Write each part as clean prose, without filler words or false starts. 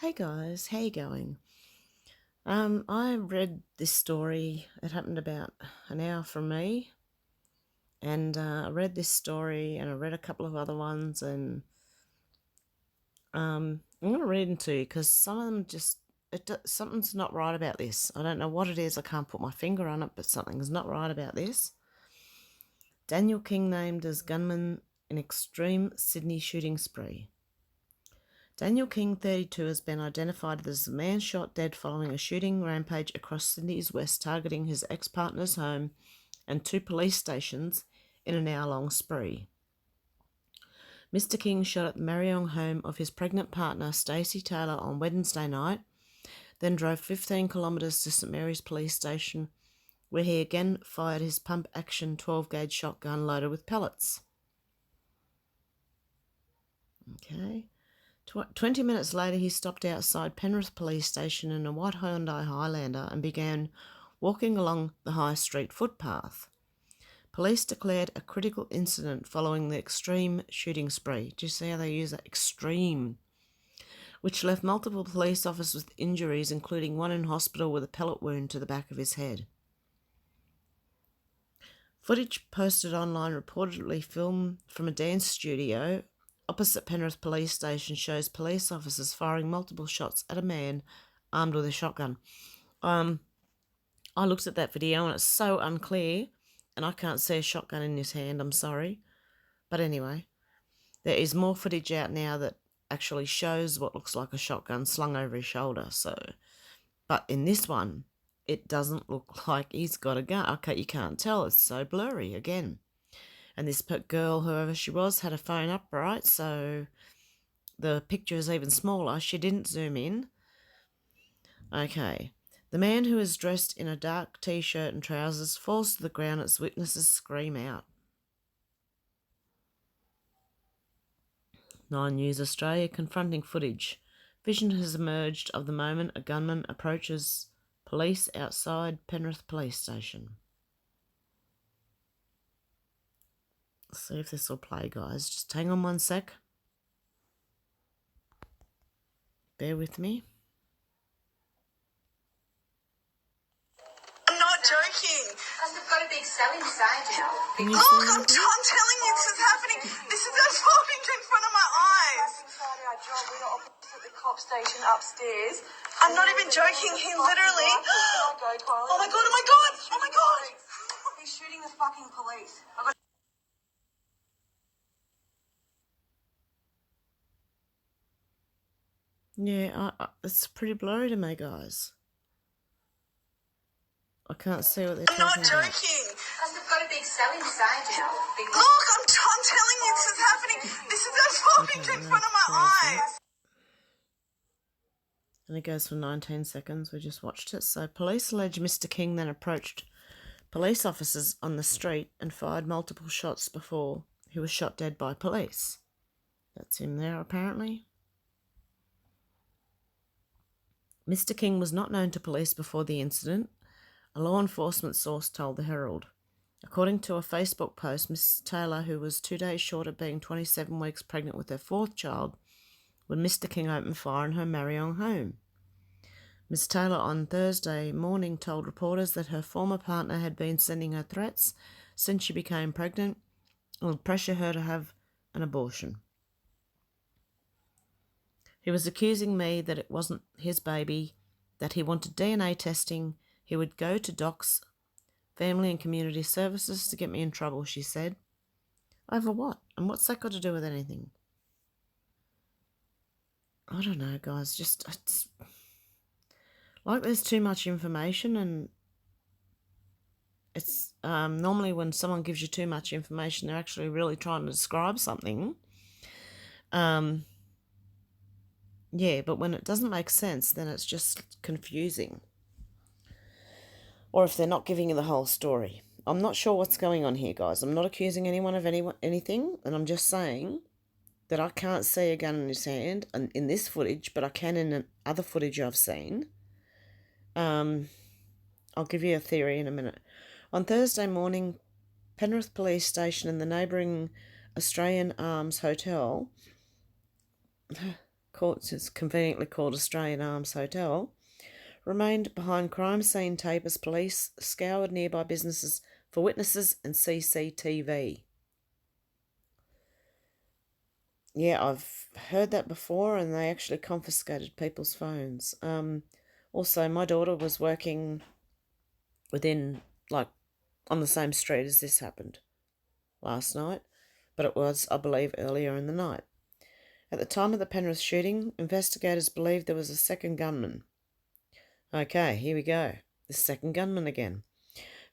Hey guys, how you going? I read this story. It happened about an hour from me, and I read this story, and I read a couple of other ones, and I'm going to read them to you because some of them something's not right about this. I don't know what it is. I can't put my finger on it, but something's not right about this. Daniel King named as gunman in extreme Sydney shooting spree. Daniel King, 32, has been identified as the man shot dead following a shooting rampage across Sydney's west, targeting his ex-partner's home and 2 police stations in an hour-long spree. Mr. King shot at the Mariong home of his pregnant partner, Stacey Taylor, on Wednesday night, then drove 15 kilometres to St Mary's police station, where he again fired his pump-action 12-gauge shotgun loaded with pellets. Okay. 20 minutes later, he stopped outside Penrith police station in a white Hyundai Highlander and began walking along the High Street footpath. Police declared a critical incident following the extreme shooting spree. Do you see how they use that? Extreme. Which left multiple police officers with injuries, including one in hospital with a pellet wound to the back of his head. Footage posted online, reportedly filmed from a dance studio opposite Penrith police station, shows police officers firing multiple shots at a man armed with a shotgun. I looked at that video and it's so unclear and I can't see a shotgun in his hand, I'm sorry. But anyway, there is more footage out now that actually shows what looks like a shotgun slung over his shoulder. But in this one, it doesn't look like he's got a gun. Okay, you can't tell, it's so blurry again. And this girl, whoever she was, had a phone up, right? So the picture is even smaller. She didn't zoom in. Okay. The man, who is dressed in a dark t-shirt and trousers, falls to the ground as witnesses scream out. 9 News Australia confronting footage. Vision has emerged of the moment a gunman approaches police outside Penrith police station. Let's see if this will play, guys. Just hang on one sec. Bear with me. I'm not joking. Because they've got a big cell inside now. Look, I'm telling you, this is happening. This is unfolding in front of my eyes. Inside our job, we're not opposite the cop station upstairs. I'm not even joking. He literally... Oh my god, Oh my god, oh my god, oh my god. He's shooting the fucking police. Yeah, it's pretty blurry to me, guys. I can't see what they're I'm not talking about. joking. Because they've got a big cell inside now. Look, I'm telling you, this is happening. This is unfolding in front of my eyes. And it goes for 19 seconds. We just watched it. So police allege Mr. King then approached police officers on the street and fired multiple shots before he was shot dead by police. That's him there, apparently. Mr. King was not known to police before the incident, a law enforcement source told the Herald. According to a Facebook post, Ms. Taylor, who was 2 days short of being 27 weeks pregnant with her 4th child, when Mr. King opened fire in her Mariong home. Ms. Taylor on Thursday morning told reporters that her former partner had been sending her threats since she became pregnant and would pressure her to have an abortion. He was accusing me that it wasn't his baby, that he wanted DNA testing. He would go to Doc's Family and Community Services to get me in trouble, she said. Over what? And what's that got to do with anything? I don't know, guys. It's like there's too much information, and it's normally when someone gives you too much information, they're actually really trying to describe something. Yeah, but when it doesn't make sense, then it's just confusing. Or if they're not giving you the whole story. I'm not sure what's going on here, guys. I'm not accusing anyone of anything, and I'm just saying that I can't see a gun in his hand in this footage, but I can in other footage I've seen. I'll give you a theory in a minute. On Thursday morning, Penrith Police Station and the neighbouring Australian Arms Hotel... it's conveniently called Australian Arms Hotel, remained behind crime scene tape as police scoured nearby businesses for witnesses and CCTV. Yeah, I've heard that before, and they actually confiscated people's phones. Also, my daughter was working within, on the same street as this happened last night, but it was, I believe, earlier in the night. At the time of the Penrith shooting, investigators believed there was a second gunman. Okay, here we go. The second gunman again.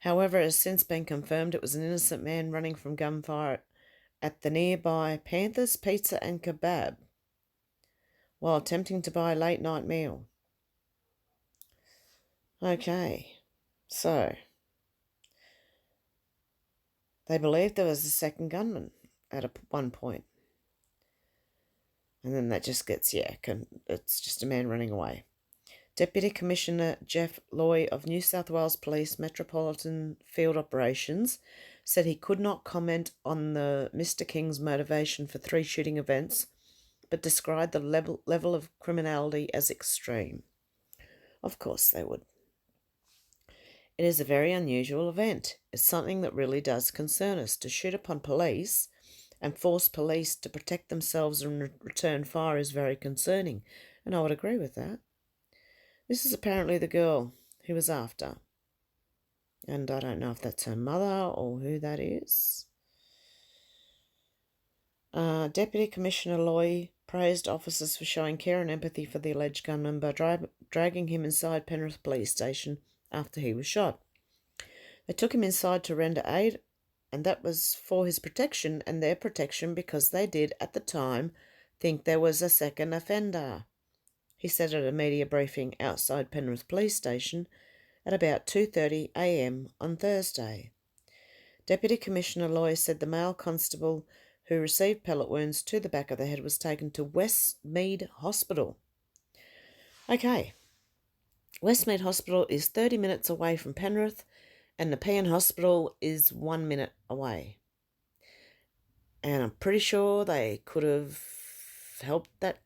However, it has since been confirmed it was an innocent man running from gunfire at the nearby Panthers Pizza and Kebab while attempting to buy a late-night meal. Okay, so they believed there was a second gunman at one point. And then that just gets, it's just a man running away. Deputy Commissioner Jeff Loy of New South Wales Police Metropolitan Field Operations said he could not comment on the Mr. King's motivation for 3 shooting events, but described the level of criminality as extreme. Of course they would. It is a very unusual event. It's something that really does concern us. To shoot upon police and force police to protect themselves and return fire is very concerning, and I would agree with that. This is apparently the girl he was after, and I don't know if that's her mother or who that is. Deputy Commissioner Loy praised officers for showing care and empathy for the alleged gunman by dragging him inside Penrith Police Station after he was shot. They took him inside to render aid, and that was for his protection and their protection because they did, at the time, think there was a second offender, he said at a media briefing outside Penrith Police Station at about 2:30 a.m. on Thursday. Deputy Commissioner Loy said the male constable who received pellet wounds to the back of the head was taken to Westmead Hospital. Okay, Westmead Hospital is 30 minutes away from Penrith, and Nepean Hospital is 1 minute away. And I'm pretty sure they could have helped that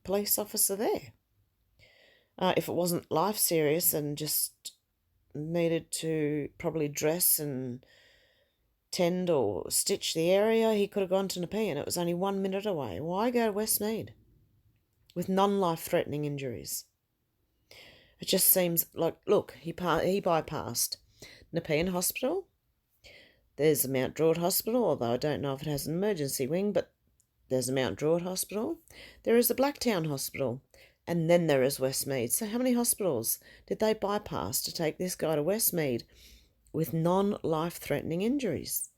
police officer there. If it wasn't life serious and just needed to probably dress and tend or stitch the area, he could have gone to Nepean. It was only 1 minute away. Why go to Westmead with non-life-threatening injuries? It just seems like, look, he bypassed Nepean Hospital. There's a Mount Druitt Hospital, although I don't know if it has an emergency wing, but there's a Mount Druitt Hospital. There is a Blacktown Hospital, and then there is Westmead. So how many hospitals did they bypass to take this guy to Westmead with non-life-threatening injuries?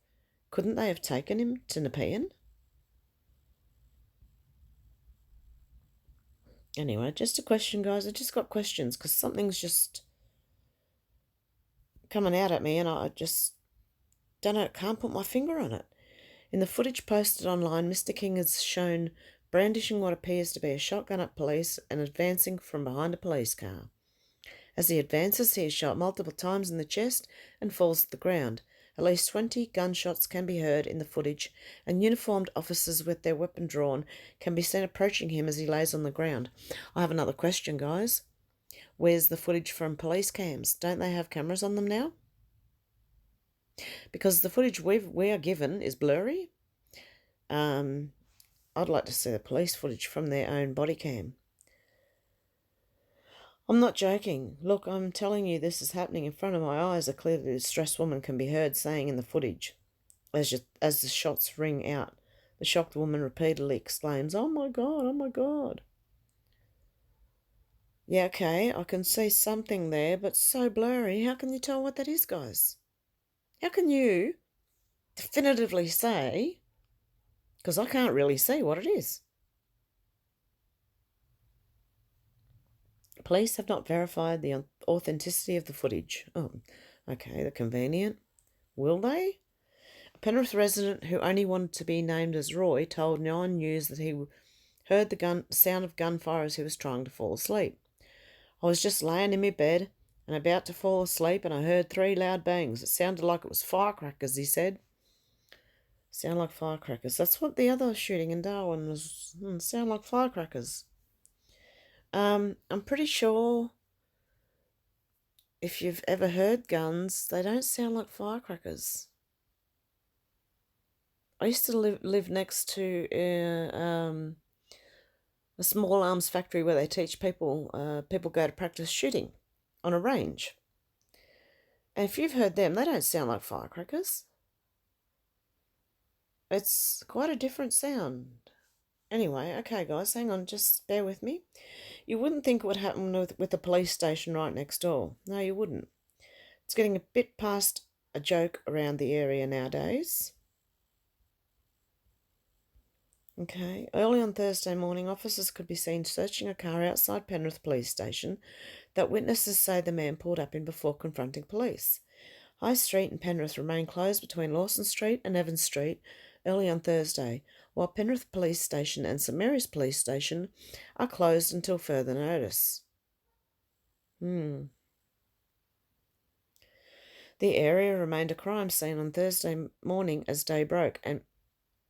Couldn't they have taken him to Nepean? Anyway, just a question, guys. I just got questions because something's just coming out at me and I just don't know, can't put my finger on it. In the footage posted online, Mr. King is shown brandishing what appears to be a shotgun at police and advancing from behind a police car. As he advances, he is shot multiple times in the chest and falls to the ground. At least 20 gunshots can be heard in the footage, and uniformed officers with their weapon drawn can be seen approaching him as he lays on the ground. I have another question, guys. Where's the footage from police cams? Don't they have cameras on them now? Because the footage we are given is blurry. I'd like to see the police footage from their own body cam. I'm not joking. Look, I'm telling you this is happening in front of my eyes. A clearly distressed woman can be heard saying in the footage, as the shots ring out. The shocked woman repeatedly exclaims, "Oh my God, oh my God." Yeah, okay, I can see something there, but so blurry. How can you tell what that is, guys? How can you definitively say, because I can't really see what it is. Police have not verified the authenticity of the footage. Oh, okay, they're convenient. Will they? A Penrith resident who only wanted to be named as Roy told Nine News that he heard the sound of gunfire as he was trying to fall asleep. I was just laying in my bed and about to fall asleep and I heard 3 loud bangs. It sounded like it was firecrackers, he said. Sound like firecrackers. That's what the other shooting in Darwin was. Sound like firecrackers. I'm pretty sure if you've ever heard guns, they don't sound like firecrackers. I used to live next to a small arms factory where they teach people, people go to practice shooting on a range. And if you've heard them, they don't sound like firecrackers. It's quite a different sound. Anyway, okay, guys, hang on, just bear with me. You wouldn't think it would happen with the police station right next door. No, you wouldn't. It's getting a bit past a joke around the area nowadays. Okay, early on Thursday morning, officers could be seen searching a car outside Penrith Police Station that witnesses say the man pulled up in before confronting police. High Street in Penrith remained closed between Lawson Street and Evans Street early on Thursday, while Penrith Police Station and St Mary's Police Station are closed until further notice. The area remained a crime scene on Thursday morning as day broke, and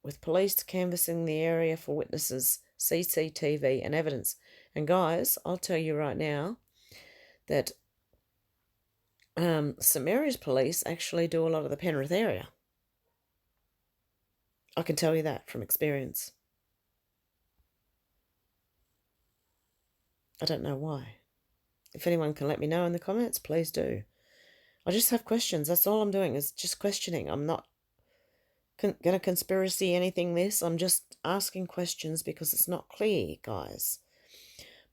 with police canvassing the area for witnesses, CCTV and evidence. And guys, I'll tell you right now that St Mary's Police actually do a lot of the Penrith area. I can tell you that from experience. I don't know why. If anyone can let me know in the comments, please do. I just have questions. That's all I'm doing is just questioning. I'm not going to conspiracy anything this. I'm just asking questions because it's not clear, guys.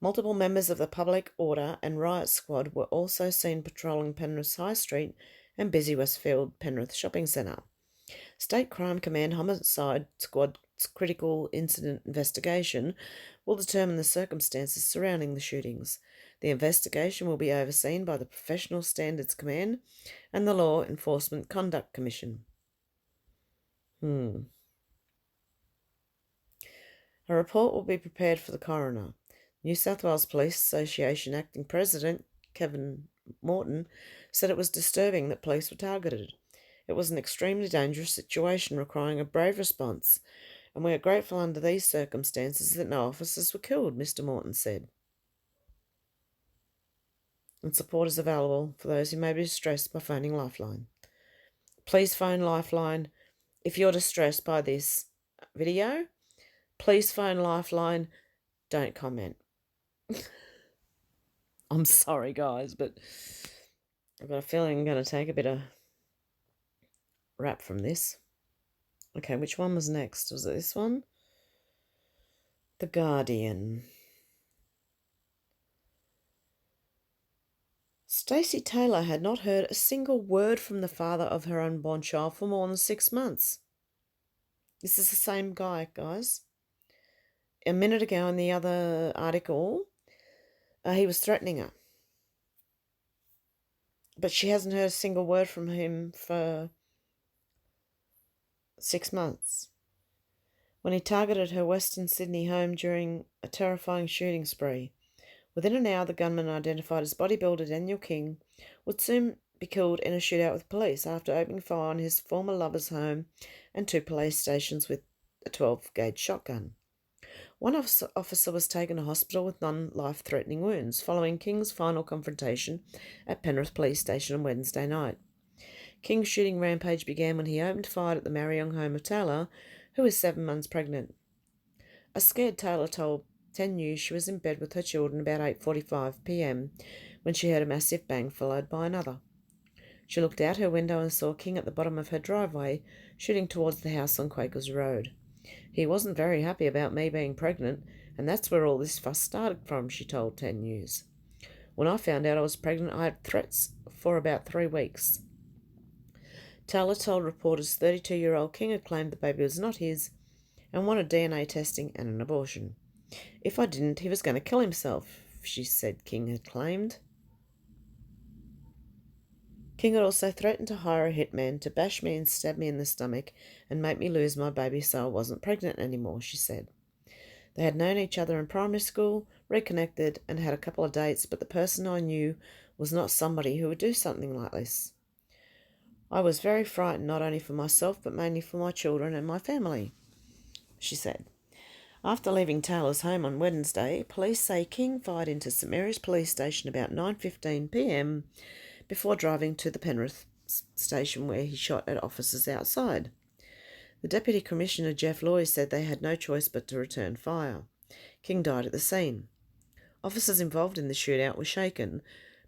Multiple members of the Public Order and Riot Squad were also seen patrolling Penrith's High Street and busy Westfield Penrith Shopping Centre. State Crime Command Homicide Squad's critical incident investigation will determine the circumstances surrounding the shootings. The investigation will be overseen by the Professional Standards Command and the Law Enforcement Conduct Commission. A report will be prepared for the coroner. New South Wales Police Association Acting President Kevin Morton said it was disturbing that police were targeted. It was an extremely dangerous situation requiring a brave response, and we are grateful under these circumstances that no officers were killed, Mr. Morton said. And support is available for those who may be distressed by phoning Lifeline. Please phone Lifeline if you're distressed by this video. Please phone Lifeline. Don't comment. I'm sorry, guys, but I've got a feeling I'm going to take a bit of rap from this. Okay, which one was next? Was it this one? The Guardian. Stacey Taylor had not heard a single word from the father of her unborn child for more than 6 months. This is the same guy, guys. A minute ago in the other article, he was threatening her. But she hasn't heard a single word from him for 6 months. When he targeted her Western Sydney home during a terrifying shooting spree. Within an hour, the gunman, identified as bodybuilder Daniel King, would soon be killed in a shootout with police after opening fire on his former lover's home and 2 police stations with a 12-gauge shotgun. One officer was taken to hospital with non-life-threatening wounds following King's final confrontation at Penrith Police Station on Wednesday night. King's shooting rampage began when he opened fire at the Mariong home of Taylor, who is 7 months pregnant. A scared Taylor told 10 News she was in bed with her children about 8:45 p.m. when she heard a massive bang followed by another. She looked out her window and saw King at the bottom of her driveway, shooting towards the house on Quakers Road. He wasn't very happy about me being pregnant, and that's where all this fuss started from, she told 10 News. When I found out I was pregnant, I had threats for about 3 weeks. Taylor told reporters 32-year-old King had claimed the baby was not his and wanted DNA testing and an abortion. If I didn't, he was going to kill himself, she said King had claimed. King had also threatened to hire a hitman to bash me and stab me in the stomach and make me lose my baby so I wasn't pregnant anymore, she said. They had known each other in primary school, reconnected, and had a couple of dates, but the person I knew was not somebody who would do something like this. I was very frightened, not only for myself, but mainly for my children and my family, she said. After leaving Taylor's home on Wednesday, police say King fired into St Mary's police station about 9:15 p.m. before driving to the Penrith station where he shot at officers outside. The Deputy Commissioner Jeff Loy said they had no choice but to return fire. King died at the scene. Officers involved in the shootout were shaken,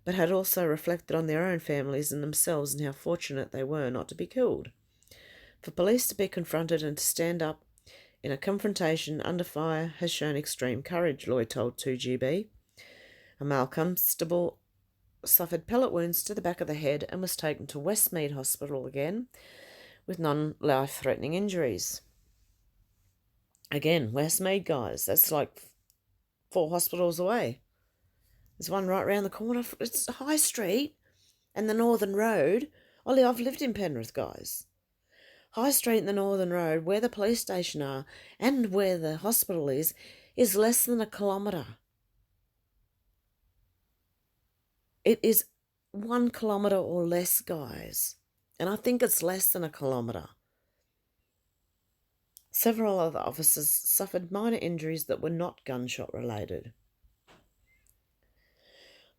but had also reflected on their own families and themselves and how fortunate they were not to be killed. For police to be confronted and to stand up in a confrontation under fire has shown extreme courage, Lloyd told 2GB. A male constable suffered pellet wounds to the back of the head and was taken to Westmead Hospital again with non-life-threatening injuries. Again, Westmead, guys, that's like 4 hospitals away. There's one right round the corner. It's High Street and the Northern Road. I've lived in Penrith, guys. High Street and the Northern Road, where the police station are and where the hospital is less than a kilometre. It is 1 kilometre or less, guys. And I think it's less than a kilometre. Several other officers suffered minor injuries that were not gunshot related.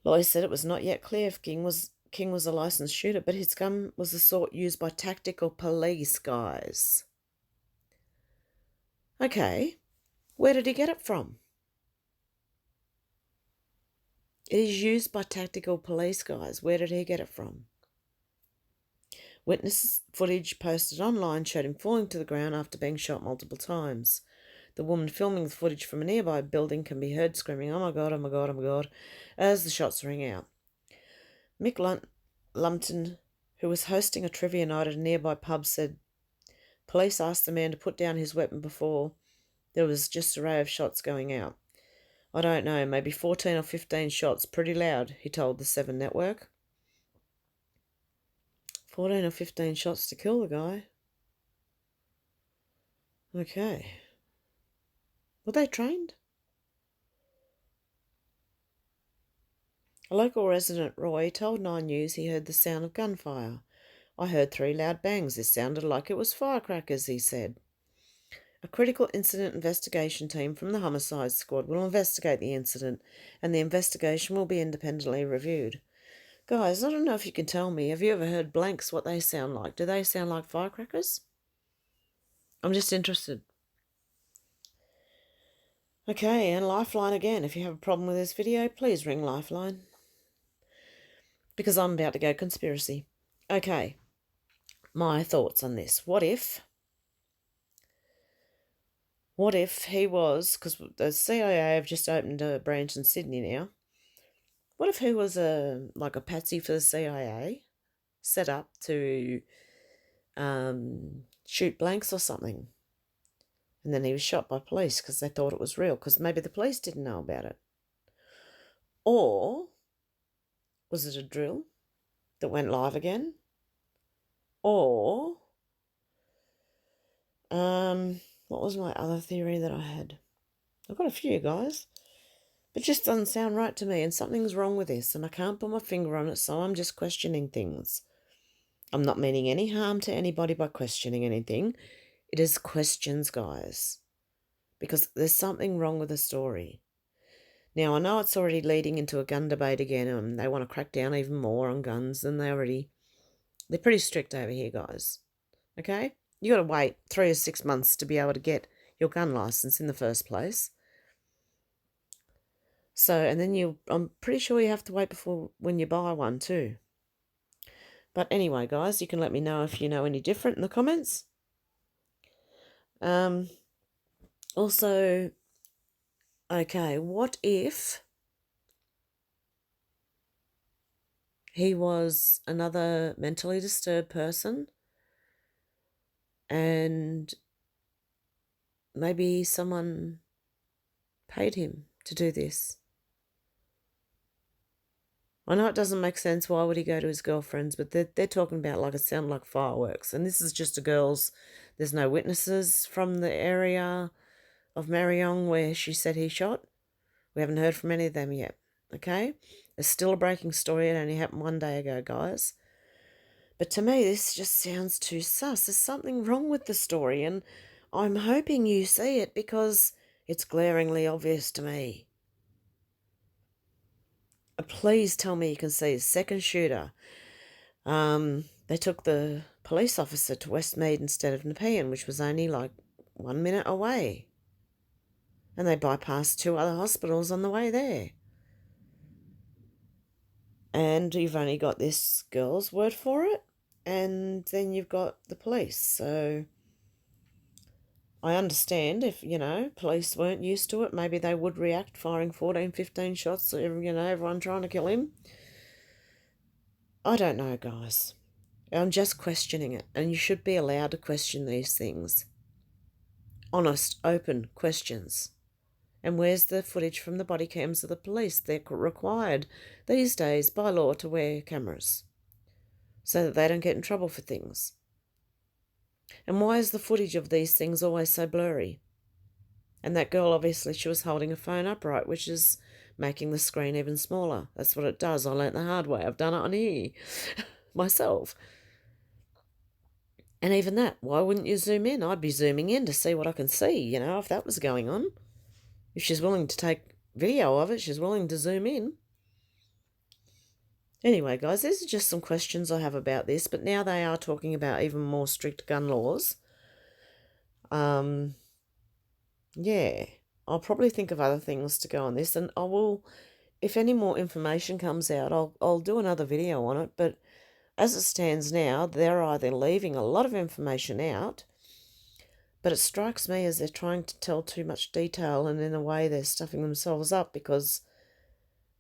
Loy said it was not yet clear if King was a licensed shooter, but his gun was the sort used by tactical police, guys. Okay, where did he get it from? It is used by tactical police, guys. Where did he get it from? Witness footage posted online showed him falling to the ground after being shot multiple times. The woman filming the footage from a nearby building can be heard screaming, "Oh my God, oh my God, oh my God," as the shots ring out. Mick Lumpton, who was hosting a trivia night at a nearby pub, said police asked the man to put down his weapon before there was just a ray of shots going out. "I don't know, maybe 14 or 15 shots, pretty loud," he told the 7 Network. 14 or 15 shots to kill the guy. Okay. Were they trained? A local resident, Roy, told 9 News he heard the sound of gunfire. "I heard 3 loud bangs. It sounded like it was firecrackers," he said. A critical incident investigation team from the homicide squad will investigate the incident, and the investigation will be independently reviewed. Guys, I don't know if you can tell me, have you ever heard blanks, what they sound like? Do they sound like firecrackers? I'm just interested. Okay, and Lifeline again. If you have a problem with this video, please ring Lifeline. Because I'm about to go conspiracy. Okay, my thoughts on this. What if he was, because the CIA have just opened a branch in Sydney now. What if he was like a patsy for the CIA, set up to shoot blanks or something? And then he was shot by police because they thought it was real, because maybe the police didn't know about it. Or was it a drill that went live again? Or what was my other theory that I had? I've got a few, guys. But it just doesn't sound right to me, and something's wrong with this, and I can't put my finger on it, so I'm just questioning things. I'm not meaning any harm to anybody by questioning anything. It is questions, guys, because there's something wrong with the story. Now, I know it's already leading into a gun debate again, and they want to crack down even more on guns than they're pretty strict over here, guys. Okay? You got to wait 3 or 6 months to be able to get your gun license in the first place. So, and then I'm pretty sure you have to wait when you buy one too. But anyway, guys, you can let me know if you know any different in the comments. Also, okay, what if he was another mentally disturbed person and maybe someone paid him to do this? I know it doesn't make sense. Why would he go to his girlfriend's? But they're talking about like it sounded like fireworks. And this is just a girl's. There's no witnesses from the area of Mariong where she said he shot. We haven't heard from any of them yet. Okay? It's still a breaking story. It only happened 1 day ago, guys. But to me, this just sounds too sus. There's something wrong with the story, and I'm hoping you see it because it's glaringly obvious to me. Please tell me you can see the second shooter. They took the police officer to Westmead instead of Nepean, which was only like 1 minute away. And they bypassed 2 other hospitals on the way there. And you've only got this girl's word for it, and then you've got the police. So I understand if, police weren't used to it, maybe they would react firing 14, 15 shots, everyone trying to kill him. I don't know, guys. I'm just questioning it, and you should be allowed to question these things. Honest, open questions. And where's the footage from the body cams of the police? They're required these days by law to wear cameras so that they don't get in trouble for things. And why is the footage of these things always so blurry? And that girl, obviously, she was holding a phone upright, which is making the screen even smaller. That's what it does. I learnt the hard way. I've done it on here myself. And even that, why wouldn't you zoom in? I'd be zooming in to see what I can see, if that was going on. If she's willing to take video of it, she's willing to zoom in. Anyway, guys, these are just some questions I have about this, but now they are talking about even more strict gun laws. Yeah, I'll probably think of other things to go on this, and I will, if any more information comes out, I'll do another video on it, but as it stands now, they're either leaving a lot of information out, but it strikes me as they're trying to tell too much detail, and in a way they're stuffing themselves up because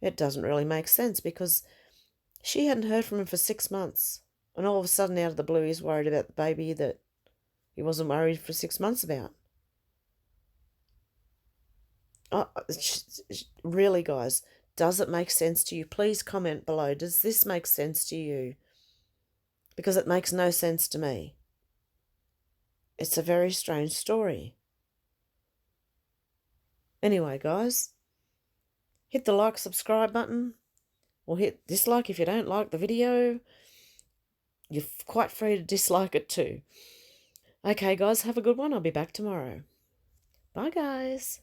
it doesn't really make sense, because she hadn't heard from him for 6 months, and all of a sudden, out of the blue, he's worried about the baby that he wasn't worried for 6 months about. Really, guys, does it make sense to you? Please comment below. Does this make sense to you? Because it makes no sense to me. It's a very strange story. Anyway, guys, hit the like, subscribe button, or hit dislike if you don't like the video. You're quite free to dislike it too. Okay, guys, have a good one. I'll be back tomorrow. Bye, guys.